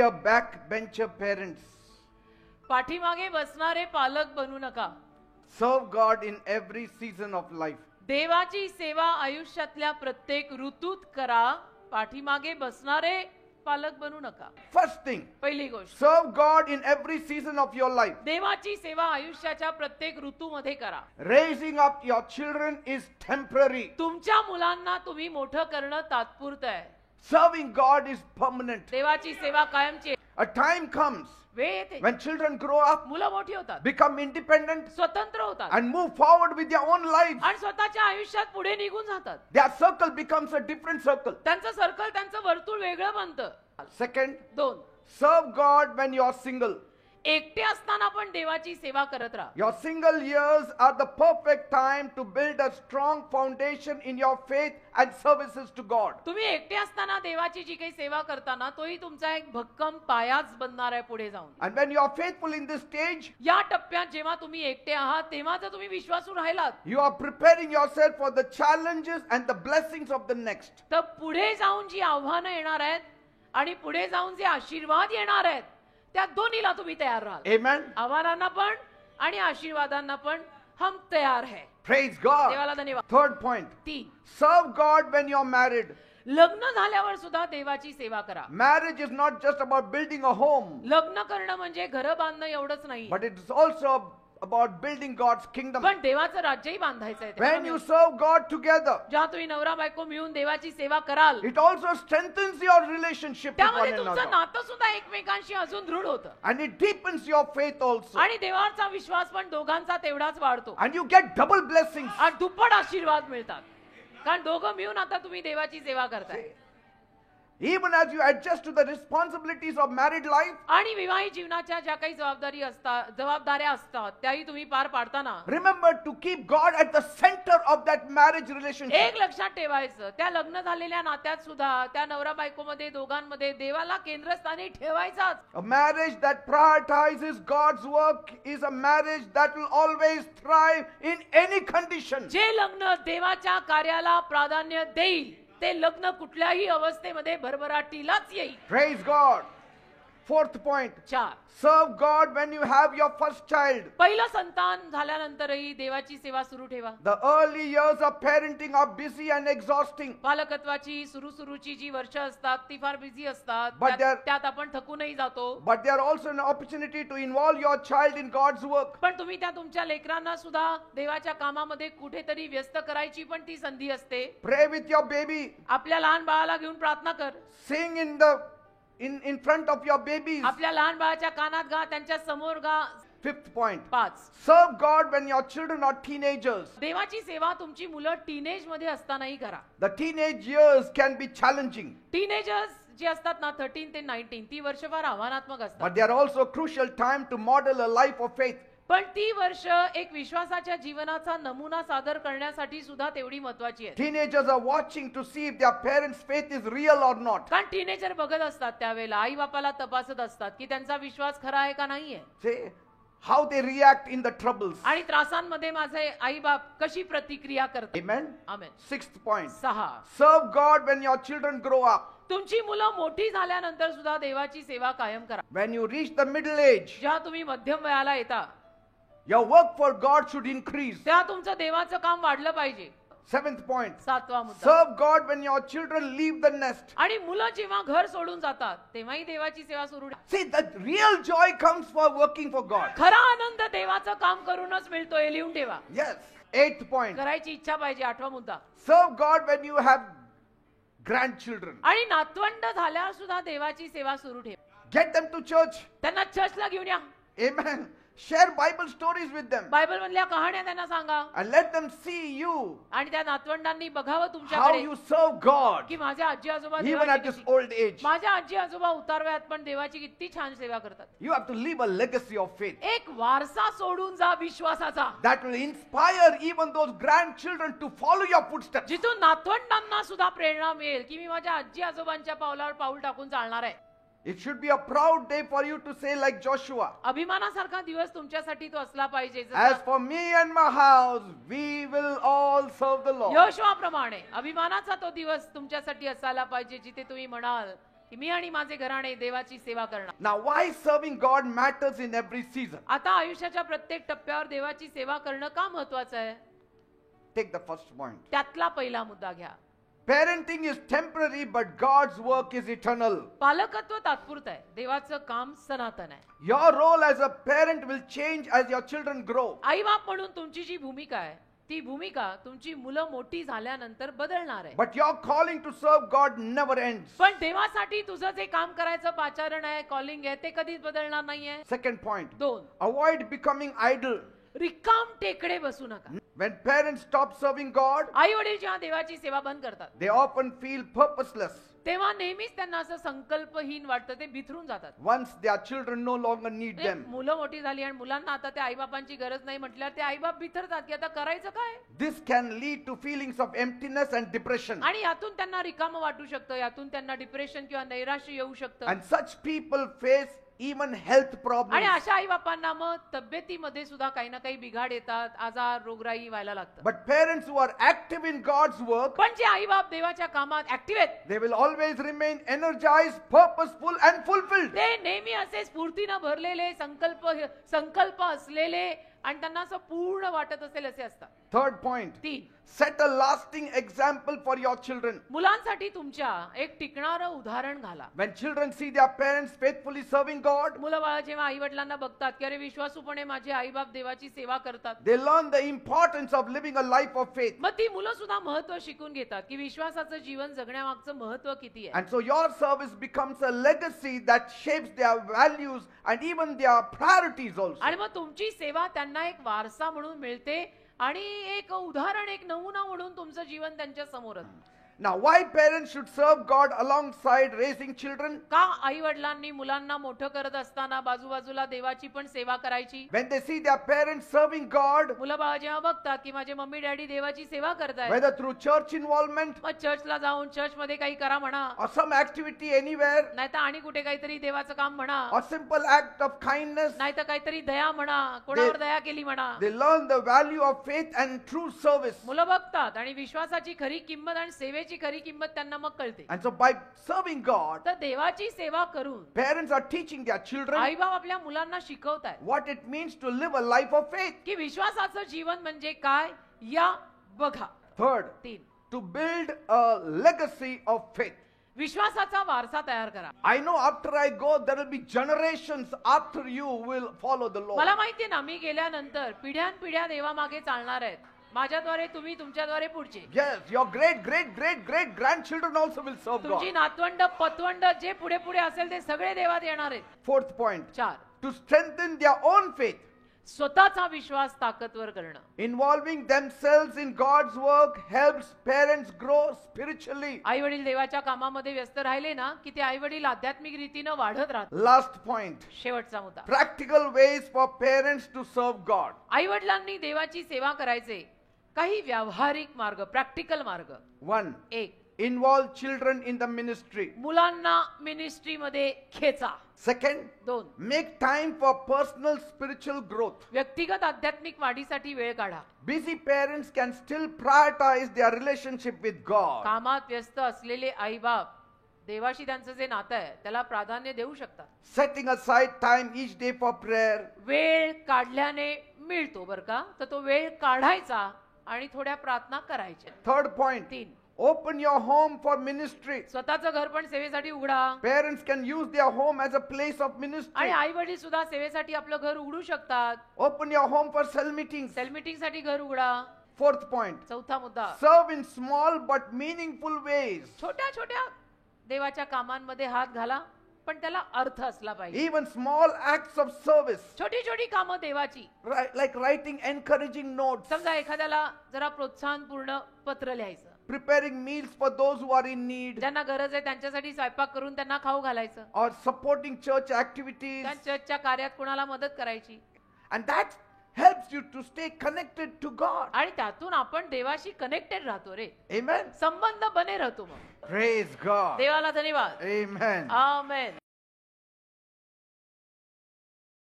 a backbencher parents. पाठीमागे बसणारे पालक बनू नका. Serve God in every season of life. देवाची सेवा आयुष्यातल्या प्रत्येक ऋतूत करा. पाठीमागे बसणारे पालक बनू नका. First thing, पहिली गोष्ट, serve God in every season of your life. देवाची सेवा आयुष्याच्या प्रत्येक ऋतूमध्ये करा. Raising up your children is temporary. तुमच्या मुलांना तुम्ही मोठं करणं तात्पुरतं आहे. Serving God is permanent. देवाची सेवा कायमची. A time comes वेळ येते when children grow up, मुलं मोठी होतात, become independent, स्वतंत्र होतात and move forward with their own lives. आणि स्वतःच्या आयुष्यात पुढे निघून जातात. Their circle becomes a different circle. त्यांचं सर्कल, त्यांचं वर्तुळ वेगळं बनतं. Second, 2, serve God when you are single. एकटे असताना पण देवाची सेवा करत राहा. Your single years are the perfect time to build a strong foundation in your faith and services to God. तुम्ही एकटे असताना देवाची जी काही सेवा करताना तोही तुमचा एक भक्कम पायाच बनणार आहे पुढे जाऊन. And when you are faithful in this stage, या टप्प्यात जेव्हा तुम्ही एकटे आहात तेव्हा जर तुम्ही विश्वासू राहिलात you are preparing yourself for the challenges and the blessings of the next. तर पुढे जाऊन जी आव्हानं येणार आहेत आणि पुढे जाऊन जे आशीर्वाद येणार आहेत त्या दोन्हीला तुम्ही तयार राहाल. Amen. आव्हानांना पण आणि आशीर्वादांना पण हम तयार है. Praise God. देवाला धन्यवाद. Third point, 3, serve God when you are married. लग्न झाल्यावर सुद्धा देवाची सेवा करा. Marriage is not just about building a home, लग्न करणं म्हणजे घर बांधणं एवढंच नाही, but it is also about building God's kingdom. पण देवाचं राज्यही बांधायचं आहे. When you serve God together, जेव्हा तुम्ही नवरा बायको मिळून देवाची सेवा कराल it also strengthens your relationship with one त्यामध्ये तुमचं another. नातं सुद्धा एकमेकांशी अजून दृढ होतं And it deepens your faith also. आणि देवाचा विश्वास पण दोघांचा तेवढाच वाढतो And you get double blessings. आणि दुप्पट आशीर्वाद मिळतात. कारण दोघं मिळून आता तुम्ही देवाची सेवा करताय. Even as you adjust to the responsibilities of married life, आणि विवाहित जीवनाच्या ज्या काही जबाबदाऱ्या असतात त्याही तुम्ही पार पाडताना remember to keep God at the center of that marriage relationship. एक लक्षात ठेवायचं, त्या लग्न झालेल्या नात्यात सुद्धा त्या नवरा बायकोमध्ये दोघांमध्ये देवाला केंद्रस्थानी ठेवायचाच. A marriage that prioritizes God's work is a marriage that will always thrive in any condition. जे लग्न देवाच्या कार्याला प्राधान्य देईल ते लग्न कुठल्याही अवस्थेमध्ये भरभराटीलाच येईल. Praise God. Fourth point, 4, serve God when you have your first child. पहिलं संतान झाल्यानंतरही देवाची सेवा सुरू ठेवा. The early years of parenting are busy and exhausting. पालकत्वाची सुरूची जी वर्ष असतात ती फार बिझी असतात. But त्यात आपण थकूनही जातो. But they are also an opportunity to involve your child in God's work. पण तुम्ही त्या तुमच्या लेकरांना सुद्धा देवाच्या कामामध्ये कुठेतरी व्यस्त करायची पण ती संधी असते. Pray with your baby. आपल्या लहान बाळाला घेऊन प्रार्थना कर. Sing in front of your babies. आपल्या लहान बाळाच्या कानात गा, त्यांच्या समोर गा. Fifth point, 5, serve God when your children are teenagers. देवाची सेवा तुमची मुलं टीनेज मध्ये असतानाही करा. The teenage years can be challenging, teenagers जे असतात ना 13 ते 19 ती वर्ष फार आव्हानात्मक असतात. but they are also a crucial time to model a life of faith. पण ती वर्ष एक विश्वासाच्या जीवनाचा नमुना सादर करण्यासाठी सुद्धा तेवढी महत्वाची आहे. Teenagers are watching to see if their parents' faith is real or not. कारण टीनेजर बघत असतात त्यावेळेला आई बापाला तपासत असतात की त्यांचा विश्वास खरा आहे का नाहीये. See how they react in the troubles. आणि त्रासांमध्ये माझे आई बाप कशी प्रतिक्रिया करतात. Amen. Amen. Sixth point, 6, serve God when your children grow up. तुमची मुलं मोठी झाल्यानंतर सुद्धा देवाची सेवा कायम करा. When you reach the middle age, जेव्हा तुम्ही मध्यम वयाला येता your work for God should increase. तेव्हा तुमचं देवाचं काम वाढलं पाहिजे. Seventh point, 7वा मुद्दा, serve God when your children leave the nest. आणि मुलं जेव्हा घर सोडून जातात तेव्हाही देवाची सेवा सुरू ठेवा. See, the real joy comes for working for God. खरा आनंद देवाचं काम करूनच मिळतो हे लिहून ठेवा. Yes. Eighth point, करायची इच्छा पाहिजे. 8वा मुद्दा, serve God when you have grandchildren. आणि नातवंड झाल्यावर सुद्धा देवाची सेवा सुरू ठेवा. Get them to church. त्यांना चर्चला घेऊन या. Amen. Share Bible stories with them. Bible मधल्या कहाण्या त्यांना सांगा. And let them see you, आणि त्या नातवंडांनी बघावं how तुमच्याकडे you serve God, की माझ्या आजी आजोबा even देवाची at this किती- old age. माझ्या आजी आजोबा उतारवयात पण देवाची किती छान सेवा करतात. You have to leave a legacy of faith एक वारसा सोडून जा विश्वासाचा, that will inspire even those grandchildren to follow your footsteps. जिथून नातवंडांना सुद्धा प्रेरणा मिळेल की मी माझ्या आजी आजोबांच्या पावलावर पाऊल टाकून चालणार आहे. It should be a proud day for you to say like Joshua, अभिमानासारखा दिवस तुमच्यासाठी तो असला पाहिजे. as for me and my house, we will all serve the Lord. Joshua प्रमाणे अभिमानाचा तो दिवस तुमच्यासाठी असायला पाहिजे जिथे तुम्ही म्हणाल की मी आणि माझे घराणे देवाची सेवा करणार. Now, why serving God matters in every season? आता आयुष्याच्या प्रत्येक टप्प्यावर देवाची सेवा करणं का महत्वाचं आहे? Take the first point. त्यातला पहिला मुद्दा घ्या. Parenting is temporary, but God's work is eternal. पालकत्व तात्पुरतं आहे, देवाचं काम सनातन आहे. Your role as a parent will change as your children grow. आई बाप म्हणून तुमची जी भूमिका आहे ती भूमिका तुमची मुलं मोठी झाल्यानंतर बदलणार आहे. But your calling to serve God never ends. पण देवासाठी तुझं जे काम करायचं पाचारण आहे, कॉलिंग आहे, ते कधीच बदलणार नाहीये. Second point. 2, Avoid becoming idle. रिकाम टेकडे बसू नका. When parents stop serving God, आई वडील जेव्हा देवाची सेवा बंद करतात they often feel purposeless. तेव्हा नेहमीच त्यांना असं संकल्पहीन वाटतं, ते बिथरून जातात. Once their children no longer need म्हणजे them. मुलं मोठी झाली आणि मुलांना आता त्या आईबापांची गरज नाही म्हटल्यावर ते आईबाप बिथरतात की आता करायचं काय. This can lead to feelings of emptiness and depression. आणि यातून त्यांना रिकामं वाटू शकतं, यातून त्यांना डिप्रेशन किंवा नैराश्य येऊ शकतं. And such people face even health आणि problems. अशा आई बापांना मग तब्येतीमध्ये सुद्धा काही ना काही बिघाड येतात, आजार रोगराई व्हायला लागतात. But parents who are active in God's work, पण जे आई बाप देवाच्या कामात ऍक्टिव्ह आहेत they will always remain energized, purposeful and fulfilled. ते नेहमी असे स्फूर्तीनं भरलेले, संकल्प असलेले आणि त्यांना असं पूर्ण वाटत असेल असे असतात. Third point. 3, Set a lasting example for your children. मुलांसाठी तुमच्या एक टिकणारं उदाहरण घाला. When children see their parents faithfully serving God, मुलं बाळा जेव्हा आई वडिलांना बघतात की अरे विश्वासूपणे माझे आई बाप देवाची सेवा करतात, they learn the importance of living a life of faith. मग ती मुलं सुद्धा महत्व शिकून घेतात की विश्वासाचं जीवन जगण्यामागचं महत्व किती आहे. And so your service becomes a legacy that shapes their values and even their priorities also. आणि मग तुमची सेवा त्यांना एक वारसा म्हणून मिळते आणि एक उदाहरण, एक नमुना म्हणून तुमचं जीवन त्यांच्या समोर असतं. Now, why parents should serve God alongside raising children? का आई वडिलांनी मुलांना मोठं करत असताना बाजूबाजूला देवाची पण सेवा करायची? When they see their parents serving God, मुलं बाळा जेव्हा बघतात की माझे मम्मी डॅडी देवाची सेवा करतायत, whether through church involvement मग चर्चला जाऊन चर्च मध्ये काही करा म्हणा, or some activity anywhere, नाहीतर आणि कुठे काहीतरी देवाचं काम म्हणा, or simple act of kindness, नाहीतर काहीतरी दया म्हणा, कोणावर दया केली म्हणा, they learn the value of faith and true service. मुलं बघतात आणि विश्वासाची खरी किंमत आणि सेवेची खरी किंमत त्यांना मग कळते. And so by serving God, तर देवाची सेवा करून parents are teaching their children आई बाप आपल्या मुलांना शिकवतायत what it means to live a life of faith. की विश्वासाचं जीवन म्हणजे काय या बघा. Third, 3, to build a legacy of faith. विश्वासाचा वारसा तयार करा. I know after I go, there will be generations after you will follow the Lord. मला माहितीये ना, मी गेल्यानंतर पिढ्यानपिढ्या देवामागे चालणार आहेत. माझ्याद्वारे तुम्ही, तुमच्याद्वारे पुढचे. Yes, your great grandchildren also will serve तुमची God. नातवंड पतवंड जे पुढे पुढे असेल ते सगळे देवात येणार आहेत. Fourth point, 4, to strengthen their own faith, स्वतःचा विश्वास ताकदवर करणं. involving themselves in God's work helps parents grow spiritually. आई वडील देवाच्या कामामध्ये व्यस्त राहिले ना की ते आई वडील आध्यात्मिक रीतीनं वाढत राहतात. Last point, शेवटचा मुद्दा, practical ways for parents to serve God. आई वडिलांनी देवाची सेवा करायचे काही व्यावहारिक मार्ग, प्रॅक्टिकल मार्ग. 1. 1, Involve children in the ministry. मुलांना मिनिस्ट्रीमध्ये खेचा. 2nd, 2, make time for personal spiritual growth. व्यक्तिगत आध्यात्मिक वाढीसाठी वेळ काढा. Busy parents can still prioritize their relationship with God. कामात व्यस्त असलेले आई बाप देवाशी त्यांचं जे नातं आहे त्याला प्राधान्य देऊ शकतात. Setting aside time each day for prayer. वेळ काढल्याने मिळतो बरं का, तर तो वेळ काढायचा आणि थोड्या प्रार्थना करायच्या. 3rd point, 3, open your home for ministry. स्वतःचं घर पण सेवेसाठी उघडा. Parents can use their home as a place of आणि ministry. आई वडील सुद्धा सेवेसाठी आपलं घर उघडू शकतात. Open your home for cell meetings. Cell meeting साठी घर उघडा. 4th point, चौथा मुद्दा, serve in small but meaningful ways. छोट्या छोट्या देवाच्या कामांमध्ये हात घाला, पण त्याला अर्थ असला पाहिजे. Even small acts of service, छोटी छोटी कामं देवाची, like writing encouraging notes, समजा एखाद्याला जरा प्रोत्साहनपूर्ण पत्र लिहायचं, preparing meals for those who are in need, ज्यांना गरज आहे त्यांच्यासाठी स्वयंपाक करून त्यांना खाऊ घालायचं, or supporting church activities. त्या चर्चच्या कार्यात कोणाला मदत करायची. And that helps you to stay connected to God. आणि त्यातून आपण देवाशी कनेक्टेड राहतो रे, Amen. संबंध बने राहतो. मग Praise God. देवाला धन्यवाद. Amen. आमेन.